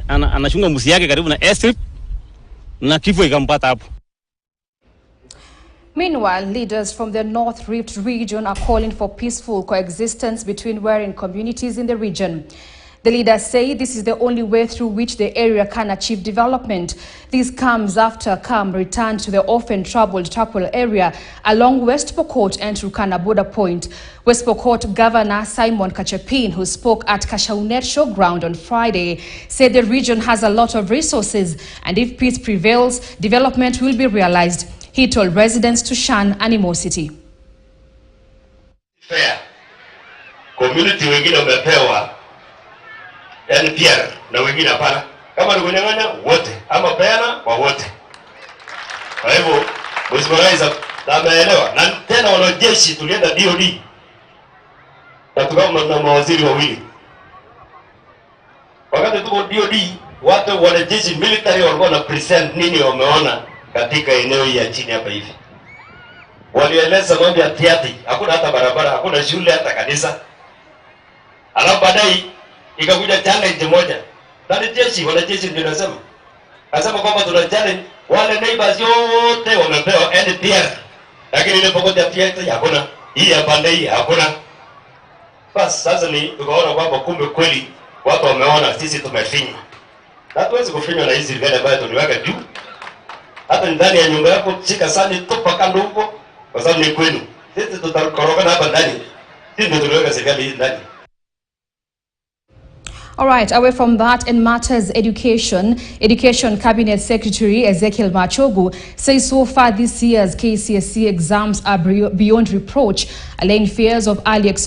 anachunga mbuzi yake karibu na airstrip na kifo ikampata hapo. Meanwhile, leaders from the North Rift region are calling for peaceful coexistence between warring communities in the region. The leaders say this is the only way through which the area can achieve development. This comes after CAM returned to the often troubled Takwel area along West Pokot and Turkana border point. West Pokot Governor Simon Kachapin, who spoke at Kashaunet Showground on Friday, said the region has a lot of resources and if peace prevails, development will be realized. He told residents to shun animosity. Fair. Community wengine wamepewa NPR na wengine hapana. Kama ni kunyang'anya wote ama peana kwa wote. Kwa hivyo Mheshimiwa Rais ameelewa, na tena wanajeshi tulienda DOD. Tukao na mawaziri wawili. Wakati tuko DOD, watu wanajeshi military walikuwa na present nini wameona katika eneo ya chini hapa hivi. Walieleza mambo ya tiati, hakuna hata barabara, hakuna shule hata kanisa. Alafu baadaye ikakuja challenge moja. Wanajeshi ndio nasema. Nasema kwamba tuna challenge wale neighbors yote wamepewa NPR. Lakini ile pokote ya tiati hakuna. Hii ya pande hii hakuna. Basi sasa ni tukaona kwamba kumbe kweli watu wameona sisi tumefinywa. Hatuwezi kufinywa na hizi serikali ambayo tuliweka juu. Hata ndani ya nyumba yako shika sani tupa kando huko kwa sababu ni kwenu. Sisi tutakorogana hapa ndani. Sisi ndio tuliweka serikali hii ndani. All right, away from that, in matters Education Cabinet Secretary Ezekiel Machogu says so far this year's KCSE exams are beyond reproach, allaying fears of early exposure.